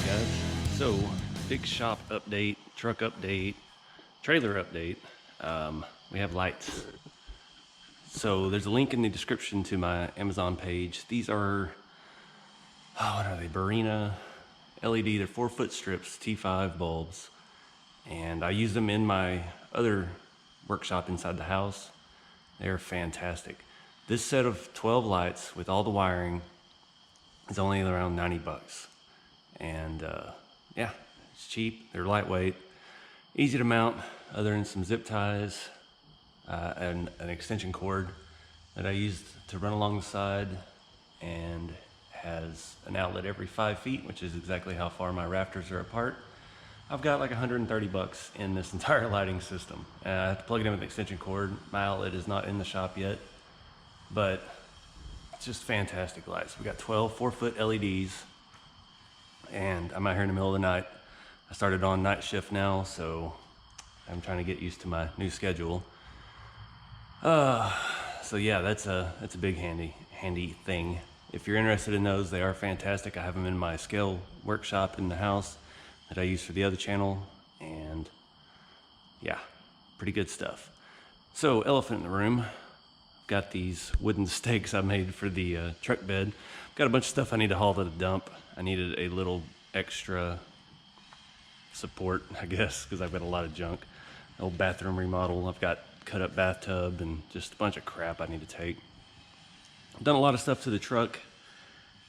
guys. So, big shop update, truck update, trailer update. We have lights. So there's a link in the description to my Amazon page. These are, what are they, Barina LED. They're 4-foot strips, T5 bulbs. And I use them in my other workshop inside the house. They're fantastic. This set of 12 lights with all the wiring is only around 90 bucks. And yeah, it's cheap, they're lightweight, easy to mount other than some zip ties and an extension cord that I used to run along the side, and has an outlet every 5 feet, which is exactly how far my rafters are apart. I've got like 130 bucks in this entire lighting system. I have to plug it in with an extension cord. My outlet is not in the shop yet, but it's just fantastic lights. We got 12 4-foot LEDs, and I'm out here in the middle of the night. I started on night shift now, so I'm trying to get used to my new schedule. So yeah, that's a big handy thing. If you're interested in those, they are fantastic. I have them in my scale workshop in the house that I use for the other channel, and yeah, pretty good stuff. So, elephant in the room. Got these wooden stakes I made for the truck bed. Got a bunch of stuff I need to haul to the dump. I needed a little extra support, I guess, because I've got a lot of junk. Old bathroom remodel. I've got cut up bathtub and just a bunch of crap I need to take. I've done a lot of stuff to the truck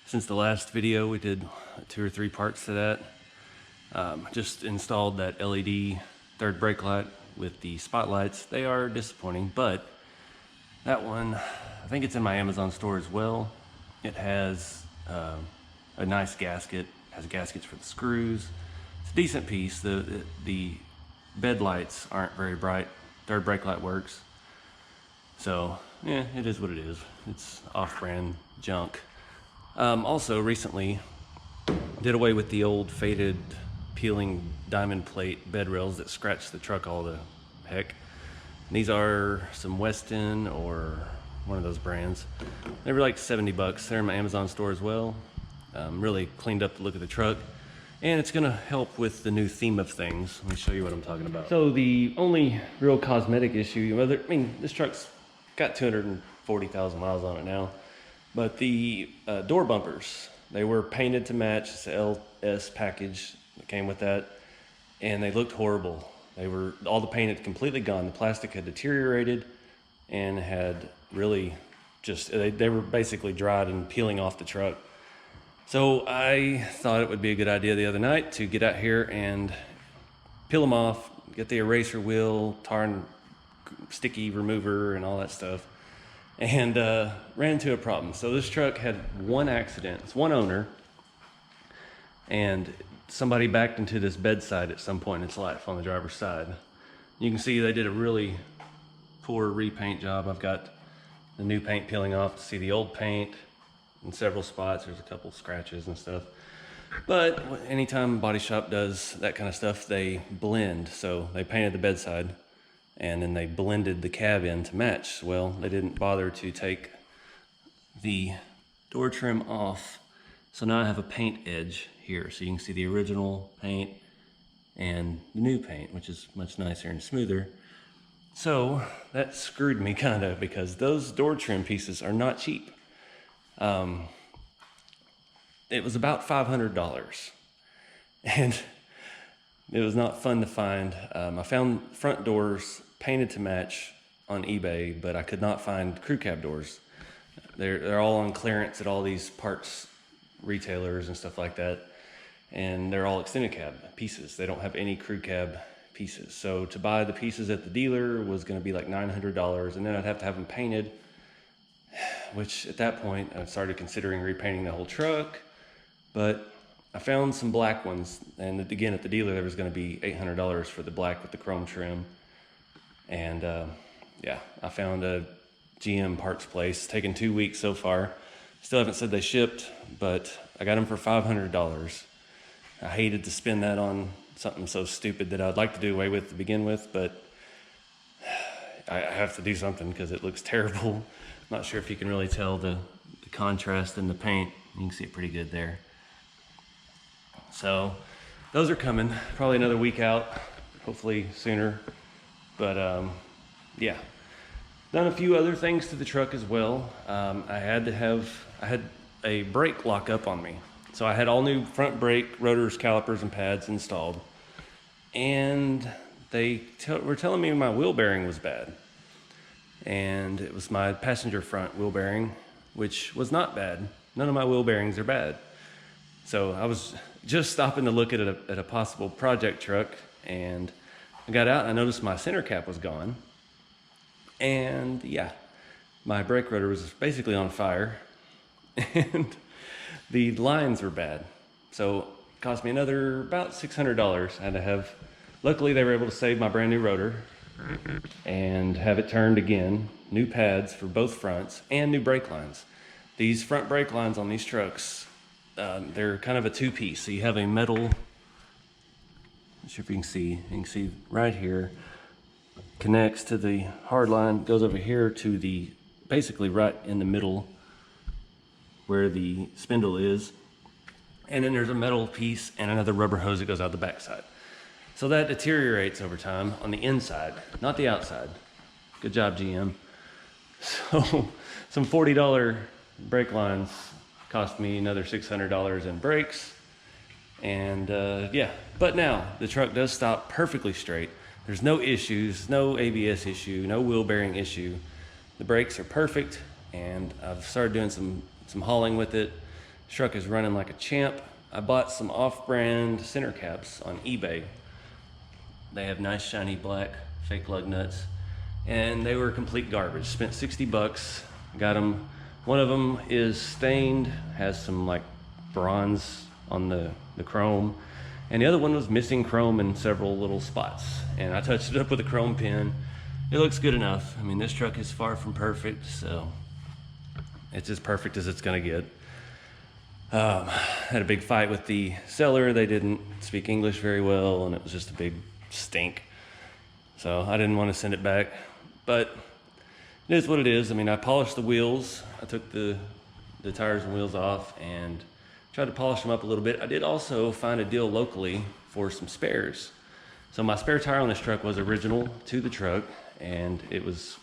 since the last video. We did 2 or 3 parts to that. Just installed that LED third brake light with the spotlights. They are disappointing, but that one, I think it's in my Amazon store as well. It has a nice gasket, has gaskets for the screws. It's a decent piece. The bed lights aren't very bright. Third brake light works. So, yeah, it is what it is. It's off-brand junk. Also, recently, did away with the old faded peeling diamond plate bed rails that scratch the truck all the heck. These are some Weston or one of those brands. They were like 70 bucks. They're in my Amazon store as well. Really cleaned up the look of the truck, and it's gonna help with the new theme of things. Let me show you what I'm talking about. So the only real cosmetic issue, I mean, this truck's got 240,000 miles on it now, but the door bumpers, they were painted to match. It's the LS package that came with that, and they looked horrible. All the paint had completely gone. The plastic had deteriorated and had really just, they were basically dried and peeling off the truck. So I thought it would be a good idea the other night to get out here and peel them off, get the eraser wheel, tar and sticky remover and all that stuff, and ran into a problem. So this truck had one accident. It's one owner, and somebody backed into this bedside at some point in its life on the driver's side. You can see they did a really poor repaint job. I've got the new paint peeling off to see the old paint in several spots. There's a couple scratches and stuff. But anytime a body shop does that kind of stuff, they blend. So they painted the bedside and then they blended the cab in to match. Well, they didn't bother to take the door trim off. So now I have a paint edge here. So you can see the original paint and the new paint, which is much nicer and smoother. So that screwed me kind of, because those door trim pieces are not cheap. It was about $500, and it was not fun to find. I found front doors painted to match on eBay, but I could not find crew cab doors. They're all on clearance at all these parts retailers and stuff like that, and they're all extended cab pieces. They don't have any crew cab pieces. So to buy the pieces at the dealer was going to be like $900, and then I'd have to have them painted, which at that point I started considering repainting the whole truck. But I found some black ones, and again at the dealer there was going to be $800 for the black with the chrome trim. And yeah, I found a GM parts place. It's taken 2 weeks so far. Still haven't said they shipped, but I got them for $500. I hated to spend that on something so stupid that I'd like to do away with to begin with, but I have to do something because it looks terrible. I'm not sure if you can really tell the contrast in the paint. You can see it pretty good there. So those are coming, probably another week out, hopefully sooner. But yeah, done a few other things to the truck as well. I had a brake lock up on me. So I had all new front brake, rotors, calipers, and pads installed. And they were telling me my wheel bearing was bad. And it was my passenger front wheel bearing, which was not bad. None of my wheel bearings are bad. So I was just stopping to look at a possible project truck, and I got out and I noticed my center cap was gone. And yeah, my brake rotor was basically on fire and the lines were bad. So it cost me another about $600. I had to have, luckily they were able to save my brand new rotor and have it turned again, new pads for both fronts and new brake lines. These front brake lines on these trucks, they're kind of a two-piece. So you have a metal, not sure if you can see right here, connects to the hard line, goes over here to the, basically right in the middle where the spindle is. And then there's a metal piece and another rubber hose that goes out the backside. So that deteriorates over time on the inside, not the outside. Good job, GM. So some $40 brake lines cost me another $600 in brakes. And yeah, but now the truck does stop perfectly straight. There's no issues, no ABS issue, no wheel bearing issue. The brakes are perfect, and I've started doing some hauling with it. The truck is running like a champ. I bought some off-brand center caps on eBay. They have nice shiny black fake lug nuts, and they were complete garbage. Spent 60 bucks, got them. One of them is stained, has some like bronze on the chrome, and the other one was missing chrome in several little spots. And I touched it up with a chrome pin. It looks good enough. I mean, this truck is far from perfect, so it's as perfect as it's gonna get. Had a big fight with the seller. They didn't speak English very well, and it was just a big stink. So I didn't want to send it back, but it is what it is. I mean, I polished the wheels. I took the tires and wheels off and tried to polish them up a little bit. I did also find a deal locally for some spares. So my spare tire on this truck was original to the truck, and it was,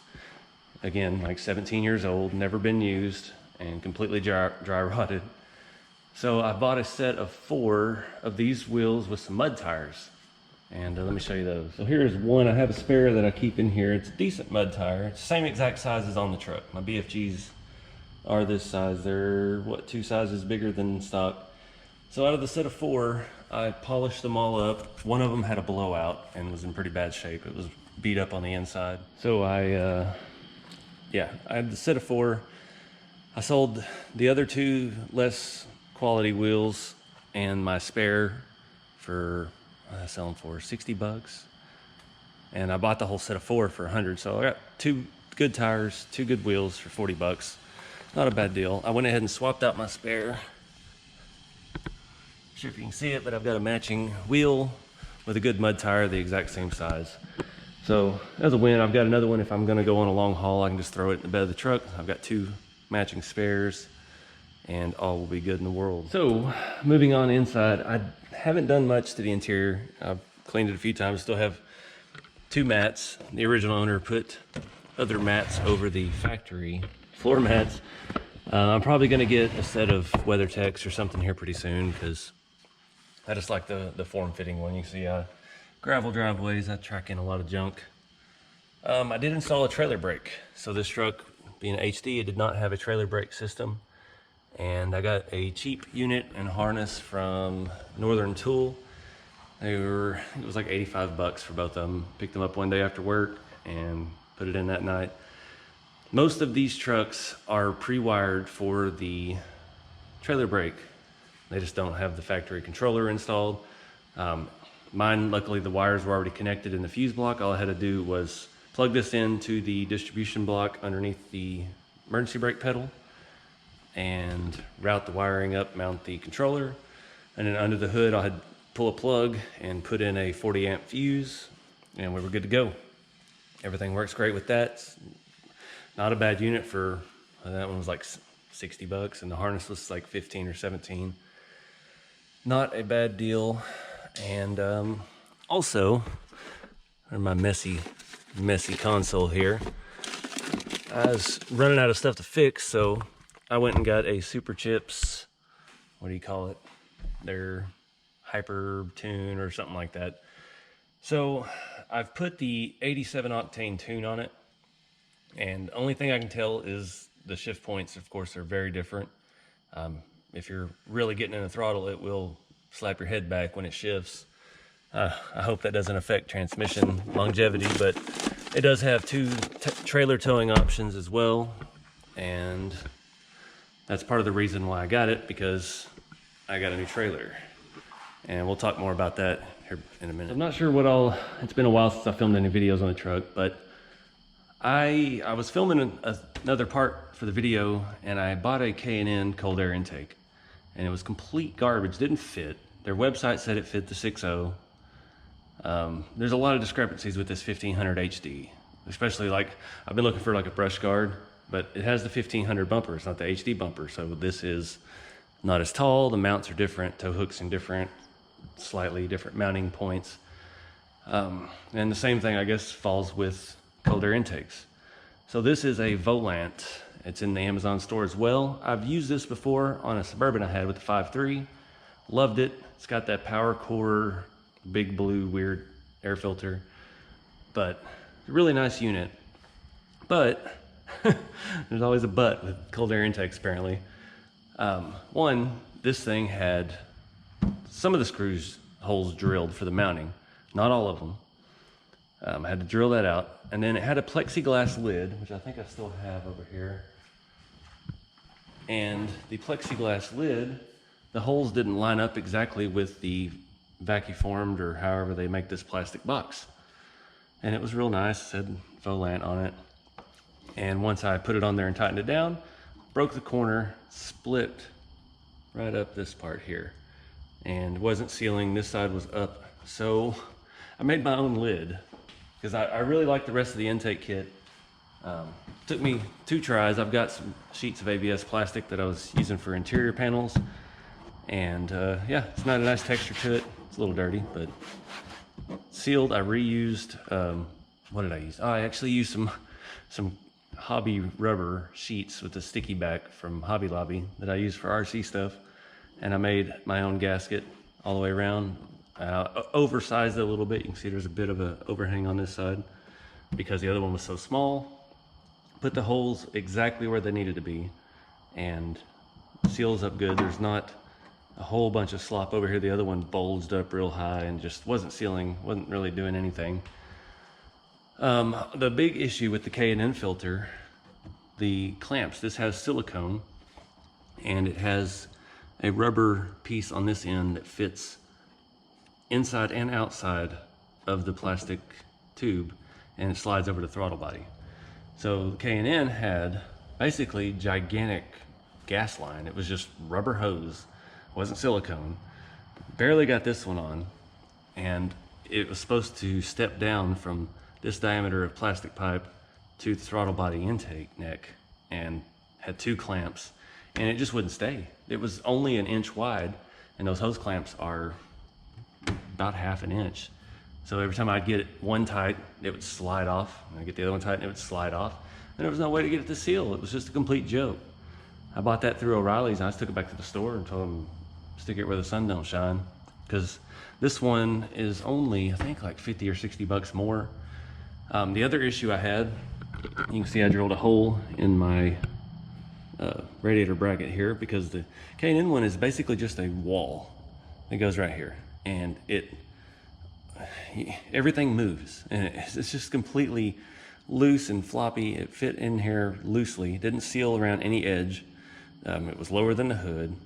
again, like 17 years old, never been used, and completely dry rotted. So I bought a set of 4 of these wheels with some mud tires. And let me show you those. So here's one. I have a spare that I keep in here. It's a decent mud tire. It's the same exact size as on the truck. My BFGs are this size. They're, what, 2 sizes bigger than stock. So out of the set of 4, I polished them all up. One of them had a blowout and was in pretty bad shape. It was beat up on the inside. So I had the set of 4. I sold the other 2 less quality wheels and my spare for, I was selling for 60 bucks. And I bought the whole set of 4 for 100. So I got 2 good tires, 2 good wheels for 40 bucks. Not a bad deal. I went ahead and swapped out my spare. Not sure if you can see it, but I've got a matching wheel with a good mud tire, the exact same size. So that's a win. I've got another one. If I'm gonna go on a long haul, I can just throw it in the bed of the truck. I've got 2 matching spares and all will be good in the world. So moving on inside, I haven't done much to the interior. I've cleaned it a few times. Still have 2 mats. The original owner put other mats over the factory floor mats. I'm probably gonna get a set of WeatherTechs or something here pretty soon, because I just like the form-fitting one. You can see gravel driveways, I track in a lot of junk. I did install a trailer brake. So this truck, being HD, it did not have a trailer brake system. And I got a cheap unit and harness from Northern Tool. It was like 85 bucks for both of them. Picked them up one day after work and put it in that night. Most of these trucks are pre-wired for the trailer brake. They just don't have the factory controller installed. Mine, luckily the wires were already connected in the fuse block. All I had to do was plug this into the distribution block underneath the emergency brake pedal and route the wiring up, mount the controller. And then under the hood, I had pull a plug and put in a 40 amp fuse, and we were good to go. Everything works great with that. It's not a bad unit for, that one was like 60 bucks, and the harness was like 15 or 17. not a bad deal. And also, my messy console here. I was running out of stuff to fix, so I went and got a Super Chips, what do you call it? Their Hyper Tune or something like that. So I've put the 87 octane tune on it, and the only thing I can tell is the shift points, of course, are very different. If you're really getting in the throttle, it will slap your head back when it shifts. I hope that doesn't affect transmission longevity, but it does have two trailer towing options as well, and that's part of the reason why I got it, because I got a new trailer, and we'll talk more about that here in a minute. I'm not sure what all, it's been a while since I filmed any videos on the truck, but I was filming another part for the video, and I bought a K&N cold air intake, and it was complete garbage, didn't fit. Their website said it fit the 6.0. There's a lot of discrepancies with this 1500 HD, especially like I've been looking for like a brush guard, but it has the 1500 bumper, it's not the HD bumper, so this is not as tall, the mounts are different, tow hooks in different, slightly different mounting points. And the same thing I guess falls with cold air intakes. So this is a Volant, it's in the Amazon store as well. I've used this before on a Suburban I had with the 5.3, loved it. It's got that power core, big blue weird air filter, but a really nice unit. But there's always a but with cold air intakes apparently. One, this thing had some of the screws holes drilled for the mounting, not all of them. I had to drill that out, and then it had a plexiglass lid, which I think I still have over here. And the plexiglass lid, the holes didn't line up exactly with the vacuum-formed or however they make this plastic box. And it was real nice, it said Volant on it. And once I put it on there and tightened it down, broke the corner, split right up this part here, and wasn't sealing. This side was up, so I made my own lid because I really like the rest of the intake kit. Took me 2 tries. I've got some sheets of ABS plastic that I was using for interior panels, and yeah, it's not a nice texture to it. It's a little dirty, but sealed. I reused, what did I use? Oh, I actually used some hobby rubber sheets with a sticky back from Hobby Lobby that I use for RC stuff, and I made my own gasket all the way around. Oversized it a little bit. You can see there's a bit of an overhang on this side because the other one was so small. Put the holes exactly where they needed to be, and seals up good. There's not a whole bunch of slop over here. The other one bulged up real high and just wasn't sealing, wasn't really doing anything. The big issue with the K&N filter, the clamps, this has silicone, and it has a rubber piece on this end that fits inside and outside of the plastic tube, and it slides over the throttle body. So the K&N had basically gigantic gas line. It was just rubber hose, wasn't silicone. Barely got this one on, and it was supposed to step down from this diameter of plastic pipe to the throttle body intake neck, and had 2 clamps, and it just wouldn't stay. It was only 1 inch wide, and those hose clamps are about 1/2 inch. So every time I'd get one tight, it would slide off, and I'd get the other one tight and it would slide off, and there was no way to get it to seal. It was just a complete joke. I bought that through O'Reilly's, and I just took it back to the store and told them, stick it where the sun don't shine, because this one is only, I think, like 50 or 60 bucks more. The other issue I had, you can see I drilled a hole in my radiator bracket here, because the K&N one is basically just a wall that goes right here, and everything moves, and it's just completely loose and floppy. It fit in here loosely, didn't seal around any edge. It was lower than the hood,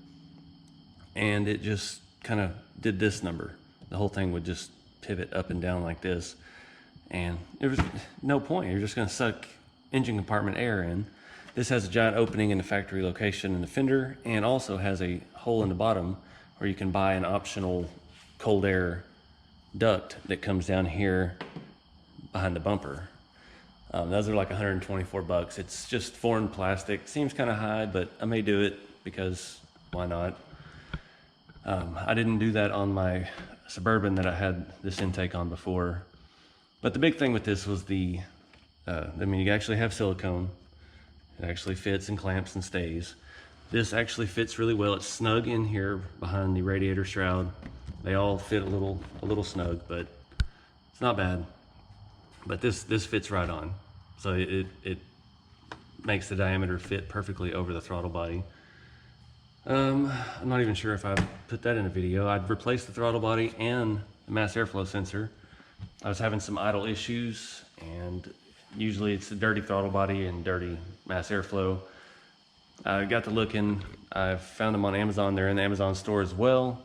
and it just kind of did this number. The whole thing would just pivot up and down like this, and there was no point. You're just going to suck engine compartment air in. This has a giant opening in the factory location in the fender, and also has a hole in the bottom where you can buy an optional cold air duct that comes down here behind the bumper. Those are like 124 bucks. It's just foreign plastic. Seems kind of high, but I may do it because why not? I didn't do that on my Suburban that I had this intake on before. But the big thing with this was you actually have silicone. It actually fits and clamps and stays. This actually fits really well. It's snug in here behind the radiator shroud. They all fit a little snug, but it's not bad. But this fits right on. So it makes the diameter fit perfectly over the throttle body. I'm not even sure if I put that in a video. I'd replaced the throttle body and the mass airflow sensor. I was having some idle issues, and usually it's a dirty throttle body and dirty mass airflow. I got to looking. I found them on Amazon. They're in the Amazon store as well.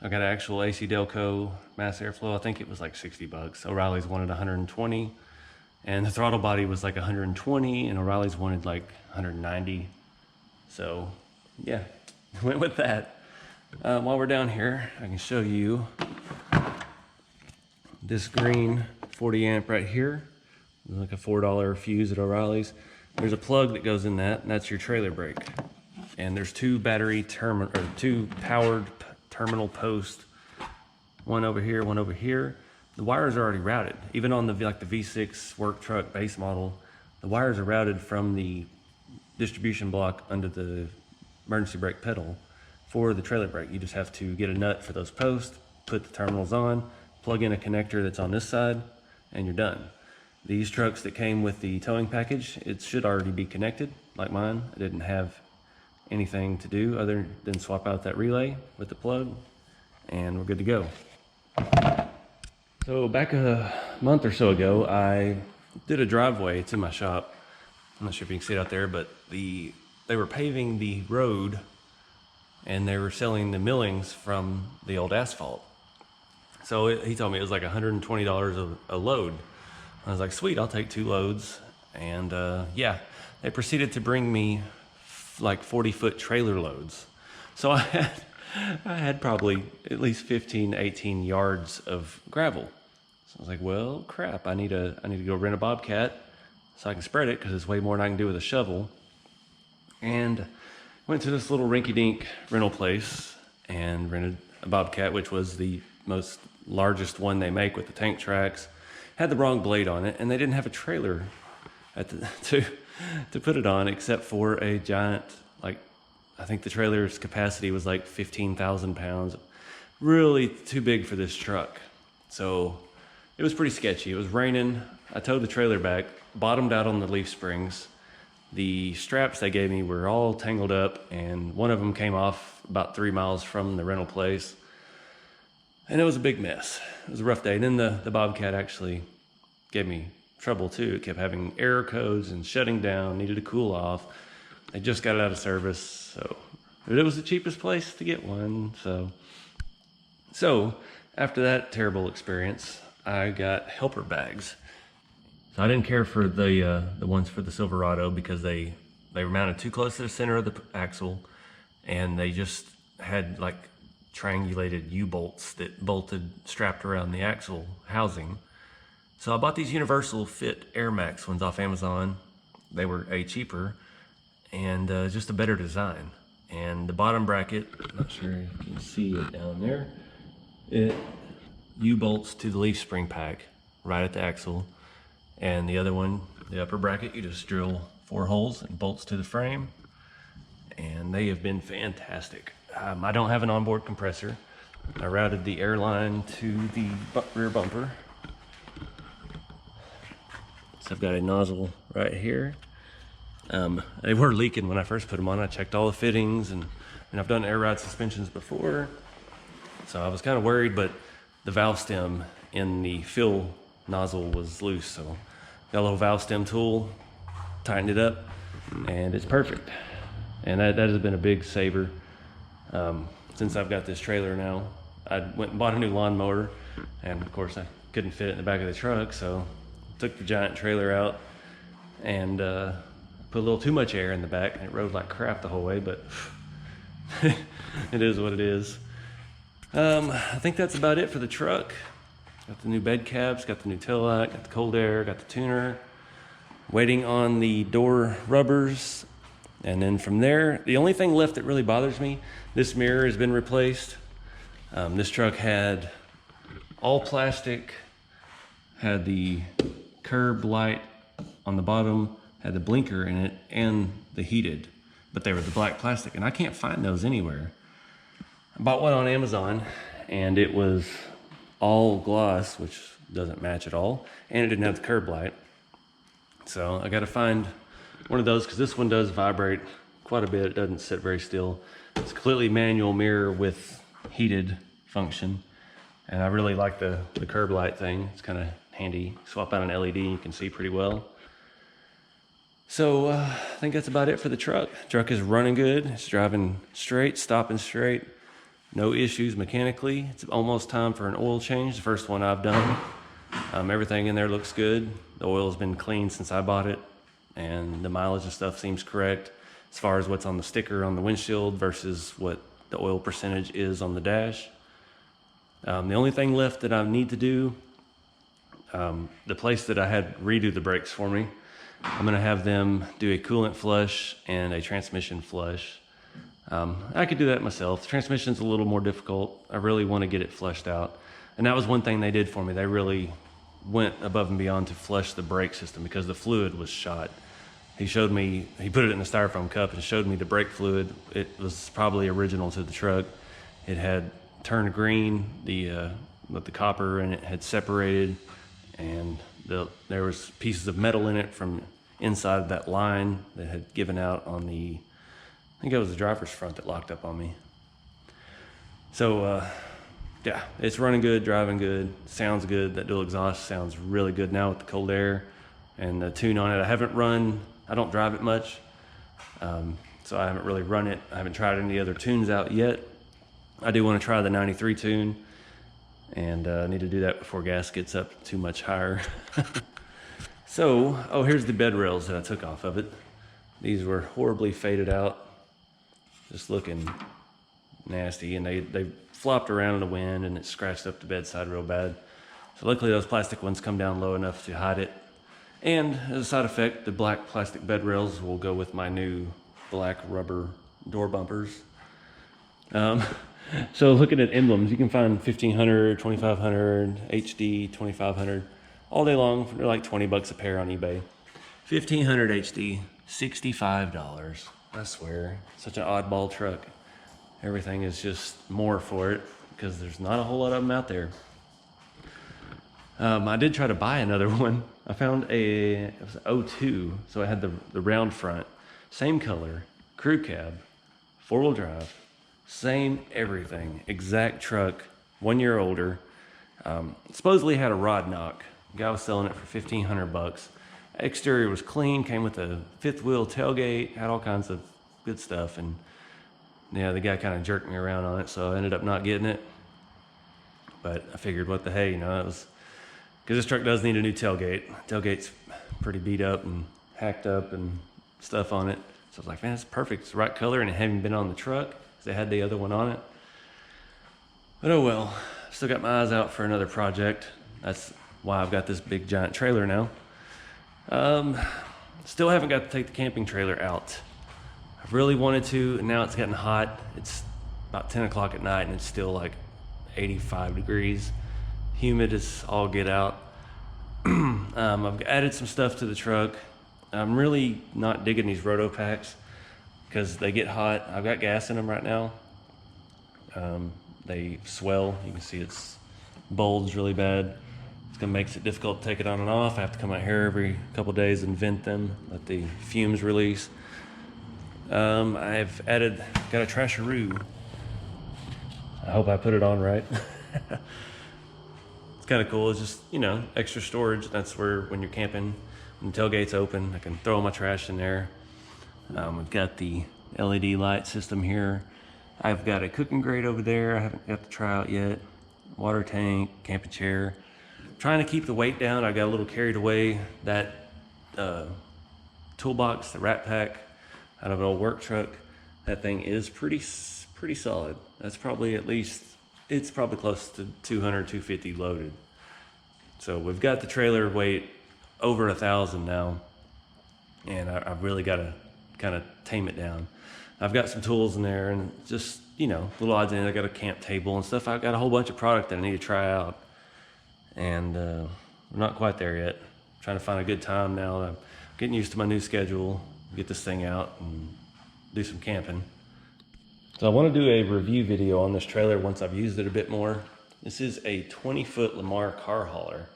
I got an actual AC Delco mass airflow. I think it was like 60 bucks. O'Reilly's wanted 120, and the throttle body was like 120, and O'Reilly's wanted like 190. So yeah, went with that. While we're down here, I can show you this green 40 amp right here. Like a $4 fuse at O'Reilly's. There's a plug that goes in that, and that's your trailer brake. And there's two powered terminal posts, one over here, one over here. The wires are already routed. Even on the V6 work truck base model, the wires are routed from the distribution block under the emergency brake pedal for the trailer brake. You just have to get a nut for those posts, put the terminals on, plug in a connector that's on this side, and you're done. These trucks that came with the towing package, it should already be connected, like mine. I didn't have anything to do other than swap out that relay with the plug, and we're good to go. So back a month or so ago, I did a driveway to my shop. I'm not sure if you can see it out there, but they were paving the road, and they were selling the millings from the old asphalt. So he told me it was like $120 a load. I was like, sweet, I'll take 2 loads. And yeah, they proceeded to bring me like 40-foot trailer loads. So I had probably at least 15, 18 yards of gravel. So I was like, well, crap, I need to go rent a Bobcat so I can spread it, because it's way more than I can do with a shovel. And went to this little rinky-dink rental place and rented a Bobcat, which was the largest one they make with the tank tracks. Had the wrong blade on it, and they didn't have a trailer to put it on, except for a giant, I think the trailer's capacity was like 15,000 pounds. Really too big for this truck. So it was pretty sketchy. It was raining. I towed the trailer back, bottomed out on the leaf springs. The straps they gave me were all tangled up, and one of them came off about 3 miles from the rental place. And it was a big mess. It was a rough day. And then the Bobcat actually gave me trouble too. It kept having error codes and shutting down, needed to cool off. They just got it out of service. So it was the cheapest place to get one. So after that terrible experience, I got helper bags. So I didn't care for the ones for the Silverado, because they were mounted too close to the center of the axle, and they just had like triangulated U-bolts that strapped around the axle housing. So I bought these Universal Fit Air Max ones off Amazon. They were cheaper and just a better design. And the bottom bracket, I'm not sure if you can see it down there, it U-bolts to the leaf spring pack right at the axle. And the other one, the upper bracket, you just drill 4 holes and bolts to the frame. And they have been fantastic. I don't have an onboard compressor. I routed the air line to the rear bumper. So I've got a nozzle right here. They were leaking when I first put them on. I checked all the fittings, and I've done air ride suspensions before. So I was kind of worried, but the valve stem in the fill nozzle was loose. So got a little valve stem tool, tightened it up, and it's perfect. And that has been a big saver. Since I've got this trailer now. I went and bought a new lawnmower, and of course I couldn't fit it in the back of the truck, so took the giant trailer out and put a little too much air in the back, and it rode like crap the whole way, but it is what it is. I think that's about it for the truck. Got the new bed caps, got the new tail light, got the cold air, got the tuner. Waiting on the door rubbers. And then from there, the only thing left that really bothers me, this mirror has been replaced. This truck had all plastic, had the curb light on the bottom, had the blinker in it, and the heated, but they were the black plastic, and I can't find those anywhere. I bought one on Amazon, and it was all gloss, which doesn't match at all, and it didn't have the curb light. So I got to find one of those, because this one does vibrate quite a bit. It doesn't sit very still. It's a completely manual mirror with heated function, and I really like the curb light thing. It's kind of handy. Swap out an LED, you can see pretty well. So I think that's about it for the truck. Truck is running good. It's driving straight, stopping straight. No issues mechanically. It's almost time for an oil change, the first one I've done. Everything in there looks good. The oil's been clean since I bought it, and the mileage and stuff seems correct as far as what's on the sticker on the windshield versus what the oil percentage is on the dash. The only thing left that I need to do, the place that I had redo the brakes for me, I'm gonna have them do a coolant flush and a transmission flush. I could do that myself. The transmission's a little more difficult. I really want to get it flushed out. And that was one thing they did for me. They really went above and beyond to flush the brake system because the fluid was shot. He showed me, he put it in a styrofoam cup and showed me the brake fluid. It was probably original to the truck. It had turned green, with the copper, and it had separated, and there was pieces of metal in it from inside that line that had given out on the, I think it was the driver's front that locked up on me. So yeah, it's running good, driving good, sounds good. That dual exhaust sounds really good now with the cold air and the tune on it. I don't drive it much, so I haven't really run it. I haven't tried any other tunes out yet. I do want to try the 93 tune, and I need to do that before gas gets up too much higher. So, here's the bed rails that I took off of it. These were horribly faded out, just looking nasty, and they flopped around in the wind, and it scratched up the bedside real bad. So luckily those plastic ones come down low enough to hide it. And as a side effect, the black plastic bed rails will go with my new black rubber door bumpers. So looking at Emblems, you can find 1500, 2500, HD, 2500 all day long. They're like 20 bucks a pair on eBay. 1500 HD, $65. I swear, such an oddball truck. Everything is just more for it because there's not a whole lot of them out there. I did try to buy another one. I found it was an 02, so it had the round front, same color, crew cab, 4-wheel drive, same everything, exact truck, 1 year older. Supposedly had a rod knock. The guy was selling it for 1,500 bucks. Exterior was clean, came with a 5th wheel tailgate, had all kinds of good stuff, and yeah, the guy kind of jerked me around on it, so I ended up not getting it. But I figured, what the hey, it was, because this truck does need a new tailgate. Tailgate's pretty beat up and hacked up and stuff on it. So I was like, man, it's perfect. It's the right color, and it hadn't been on the truck because they had the other one on it. But oh well, still got my eyes out for another project. That's why I've got this big giant trailer now. Still haven't got to take the camping trailer out. I really wanted to, and now it's getting hot. It's about 10 o'clock at night, and it's still like 85 degrees. Humid as all get out. I've added some stuff to the truck. I'm really not digging these roto packs because they get hot. I've got gas in them right now. They swell. You can see it's bulged really bad. It's gonna make it difficult to take it on and off. I have to come out here every couple days and vent them, let the fumes release. I've got a trasheroo. I hope I put it on right. It's kind of cool. It's just, extra storage. That's where, when you're camping, when the tailgate's open, I can throw all my trash in there. We've got the LED light system here. I've got a cooking grate over there. I haven't got to try out yet. Water tank, camping chair. Trying to keep the weight down. I got a little carried away. That toolbox, the rat pack, out of an old work truck, that thing is pretty solid. That's probably it's probably close to 200, 250 loaded. So we've got the trailer weight over 1,000 now, and I've really got to kind of tame it down. I've got some tools in there, and just, you know, little odds and ends. I got a camp table and stuff. I've got a whole bunch of product that I need to try out, and we're not quite there yet. Trying to find a good time now. I'm getting used to my new schedule, get this thing out and do some camping. So I want to do a review video on this trailer once I've used it a bit more. This is a 20-foot Lamar Car Hauler,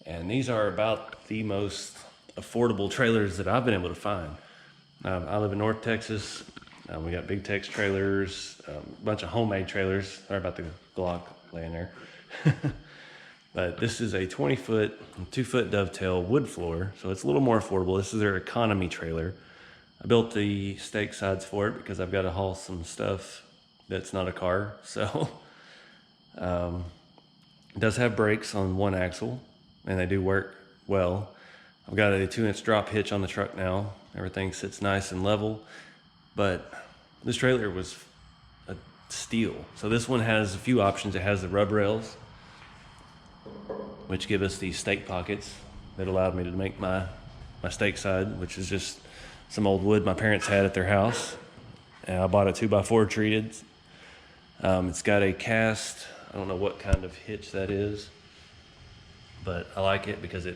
and these are about the most affordable trailers that I've been able to find. I live in North Texas. We got Big Tex trailers, a bunch of homemade trailers. Sorry about the Glock laying there. But this is a 20-foot, 2-foot dovetail wood floor, so it's a little more affordable. This is their economy trailer. I built the stake sides for it because I've got to haul some stuff that's not a car. So it does have brakes on one axle, and they do work well. I've got a 2-inch drop hitch on the truck now. Everything sits nice and level, but this trailer was a steal. So this one has a few options. It has the rub rails, which give us these stake pockets that allowed me to make my stake side, which is just some old wood my parents had at their house. And I bought a 2x4 treated. It's got a cast, I don't know what kind of hitch that is, but I like it because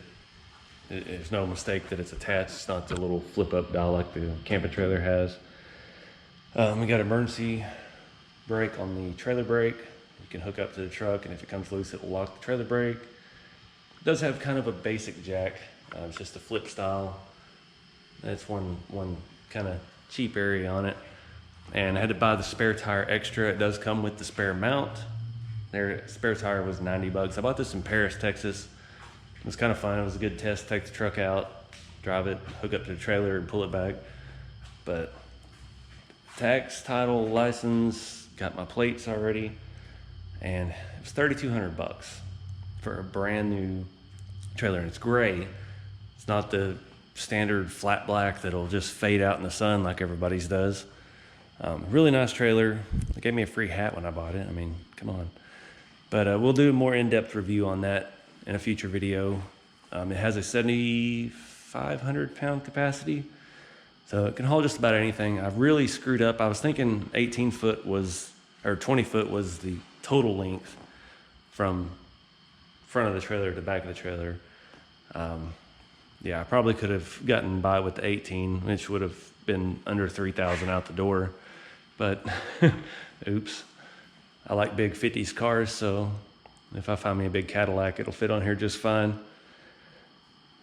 there's no mistake that it's attached. It's not the little flip up dial like the camping trailer has. We got emergency brake on the trailer brake. You can hook up to the truck, and if it comes loose, it will lock the trailer brake. It does have kind of a basic jack. It's just a flip style. That's one kind of cheap area on it. And I had to buy the spare tire extra. It does come with the spare mount. Their spare tire was $90. I bought this in Paris, Texas. It was kind of fun. It was a good test. Take the truck out, drive it, hook up to the trailer, and pull it back. But tax, title, license, got my plates already, and it was $3,200 for a brand new trailer. And it's gray. It's not the standard flat black that'll just fade out in the sun like everybody's does. Really nice trailer. They gave me a free hat when I bought it. I mean, come on. But we'll do a more in-depth review on that in a future video. It has a 7,500 pound capacity, so it can haul just about anything. I've really screwed up. I was thinking 18 foot was, or 20 foot was the total length from front of the trailer to back of the trailer. Yeah, I probably could have gotten by with the 18, which would have been under 3,000 out the door, but oops. I like big 50s cars, so if I find me a big Cadillac, it'll fit on here just fine.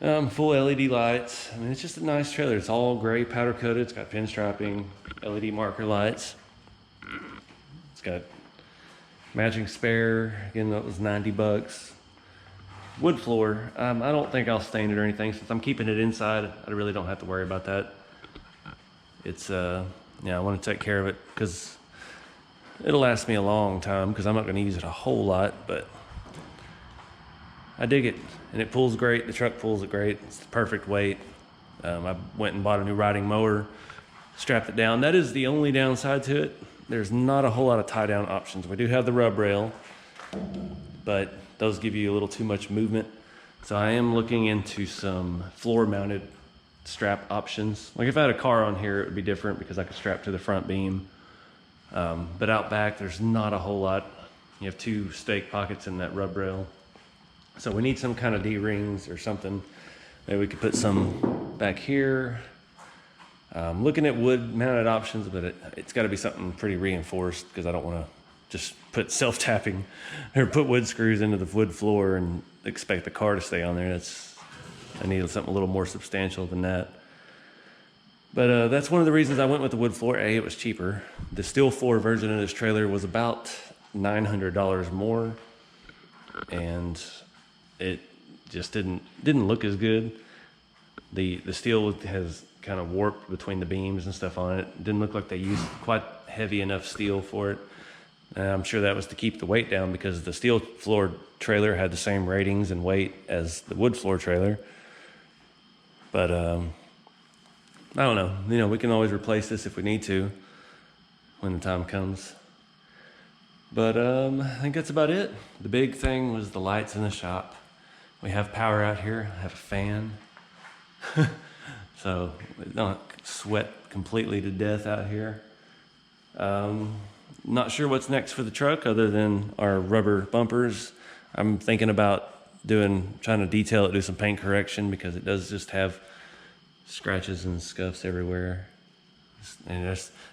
Full LED lights. I mean, it's just a nice trailer. It's all gray powder coated. It's got pinstriping, LED marker lights. It's got matching spare. Again, that was $90. Wood floor. I don't think I'll stain it or anything. Since I'm keeping it inside, I really don't have to worry about that. It's, yeah, I want to take care of it because it'll last me a long time because I'm not going to use it a whole lot, but I dig it, and it pulls great. The truck pulls it great. It's the perfect weight. I went and bought a new riding mower, strapped it down. That is the only downside to it. There's not a whole lot of tie-down options. We do have the rub rail, but those give you a little too much movement. So I am looking into some floor-mounted strap options. Like if I had a car on here, it would be different because I could strap to the front beam. But out back, there's not a whole lot. You have 2 stake pockets in that rub rail. So we need some kind of D-rings or something. Maybe we could put some back here. Looking at wood mounted options, but it's gotta be something pretty reinforced because I don't wanna just put self-tapping or put wood screws into the wood floor and expect the car to stay on there. I needed something a little more substantial than that. But that's one of the reasons I went with the wood floor. A, it was cheaper. The steel floor version of this trailer was about $900 more, and it just didn't look as good. The steel has kind of warped between the beams and stuff on it. It didn't look like they used quite heavy enough steel for it. And I'm sure that was to keep the weight down because the steel floor trailer had the same ratings and weight as the wood floor trailer. But I don't know. You know, we can always replace this if we need to when the time comes. But I think that's about it. The big thing was the lights in the shop. We have power out here. I have a fan. So we don't sweat completely to death out here. Not sure what's next for the truck other than our rubber bumpers. I'm thinking about trying to detail it, do some paint correction, because it does just have scratches and scuffs everywhere. And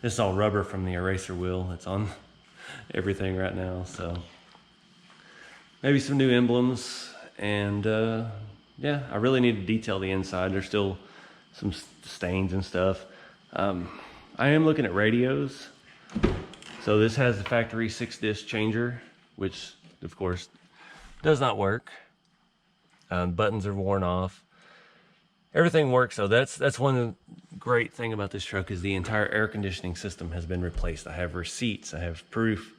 it's all rubber from the eraser wheel that's on everything right now. So maybe some new emblems, and yeah, I really need to detail the inside. There's still some stains and stuff. I am looking at radios. So this has the factory 6-disc changer, which of course does not work. Buttons are worn off. Everything works, so that's one great thing about this truck, is the entire air conditioning system has been replaced. I have receipts, I have proof,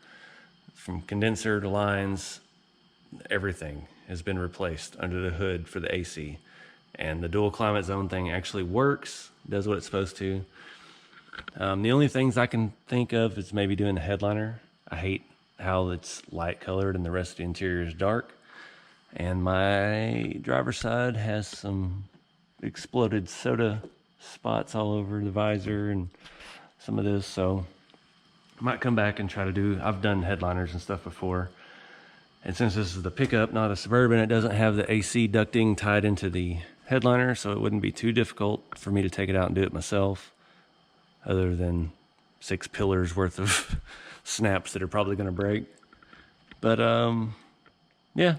from condenser to lines, everything has been replaced under the hood for the AC. And the dual climate zone thing actually works, does what it's supposed to. The only things I can think of is maybe doing the headliner. I hate how it's light colored and the rest of the interior is dark. And my driver's side has some exploded soda spots all over the visor and some of this, so I might come back and try to do, I've done headliners and stuff before, and since this is the pickup, not a Suburban, it doesn't have the AC ducting tied into the headliner, so it wouldn't be too difficult for me to take it out and do it myself, other than 6 pillars worth of snaps that are probably going to break. But yeah,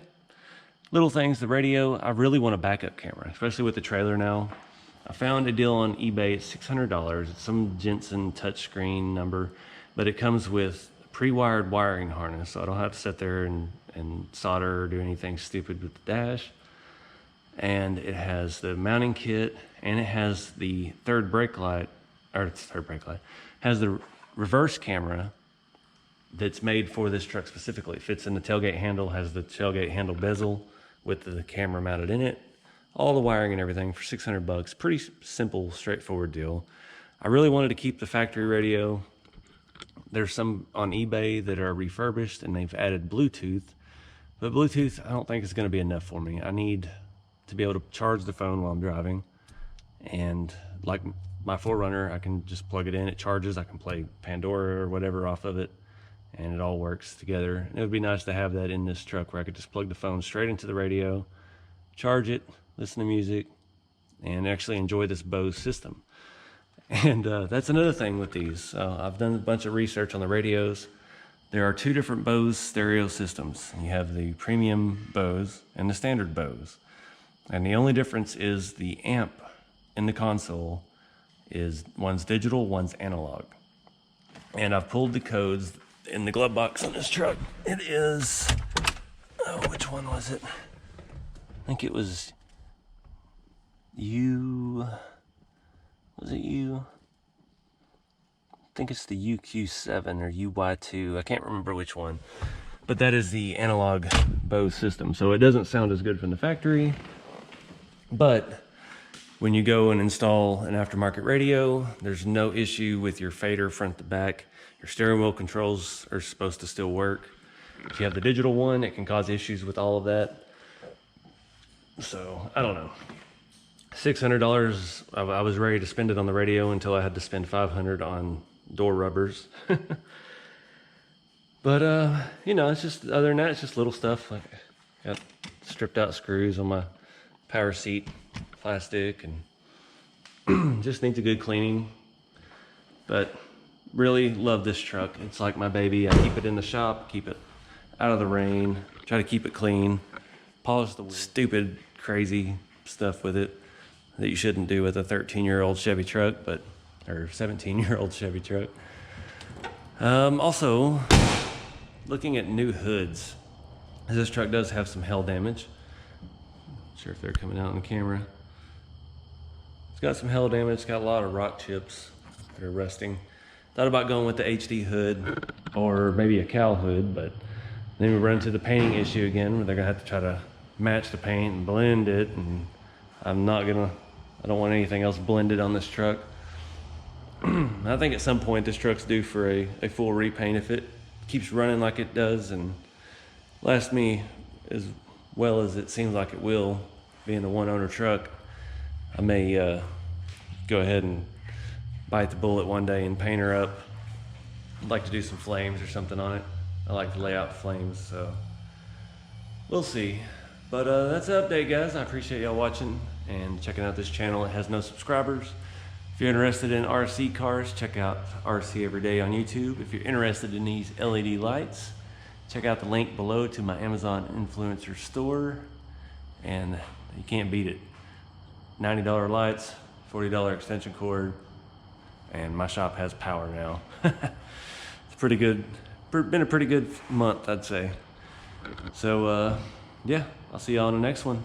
little things. The radio, I really want a backup camera, especially with the trailer now. I found a deal on eBay. It's $600. It's some Jensen touchscreen number, but it comes with a pre-wired wiring harness, so I don't have to sit there and solder or do anything stupid with the dash. And it has the mounting kit, and it has the third brake light, has the reverse camera that's made for this truck specifically. It fits in the tailgate handle, has the tailgate handle bezel with the camera mounted in it, all the wiring and everything for $600. Pretty simple, straightforward deal. I really wanted to keep the factory radio. There's some on eBay that are refurbished and they've added Bluetooth, but Bluetooth I don't think is going to be enough for me. I need to be able to charge the phone while I'm driving, and like my 4Runner, I can just plug it in, it charges, I can play Pandora or whatever off of it, and it all works together. And it would be nice to have that in this truck where I could just plug the phone straight into the radio, charge it, listen to music, and actually enjoy this Bose system. And that's another thing with these. I've done a bunch of research on the radios. There are 2 different Bose stereo systems. You have the premium Bose and the standard Bose. And the only difference is the amp in the console is one's digital, one's analog. And I've pulled the codes in the glove box on this truck. It is, which one was it? I think it was was it U? I think it's the UQ7 or UY2. I can't remember which one. But that is the analog Bose system. So it doesn't sound as good from the factory. But when you go and install an aftermarket radio, there's no issue with your fader front to back. Your steering wheel controls are supposed to still work. If you have the digital one, it can cause issues with all of that. So, I don't know. $600, I was ready to spend it on the radio until I had to spend $500 on door rubbers. But, you know, it's just, other than that, it's just little stuff. Like, got stripped out screws on my power seat plastic, and just needs a good cleaning. But really love this truck. It's like my baby. I keep it in the shop, keep it out of the rain, try to keep it clean, polish the wheels. Stupid, crazy stuff with it that you shouldn't do with a 13-year-old Chevy truck, or 17-year-old Chevy truck. Also, looking at new hoods. This truck does have some hail damage. Not sure if they're coming out on the camera. It's got some hail damage. It's got a lot of rock chips that are rusting. Thought about going with the HD hood or maybe a cowl hood, but then we run into the painting issue again where they're gonna have to try to match the paint and blend it, and I don't want anything else blended on this truck. I think at some point this truck's due for a full repaint. If it keeps running like it does and lasts me as well as it seems like it will, being a one-owner truck, I may go ahead and bite the bullet one day and paint her up I'd like to do some flames or something on it. I like to lay out flames, so we'll see. But that's the update, guys. I appreciate y'all watching and checking out this channel. It has no subscribers. If you're interested in RC cars, check out RC Everyday on YouTube. If you're interested in these LED lights, check out the link below to my Amazon influencer store, and you can't beat it. $90 lights, $40 extension cord, and my shop has power now. It's pretty good. Been a pretty good month, I'd say. So yeah, I'll see y'all on the next one.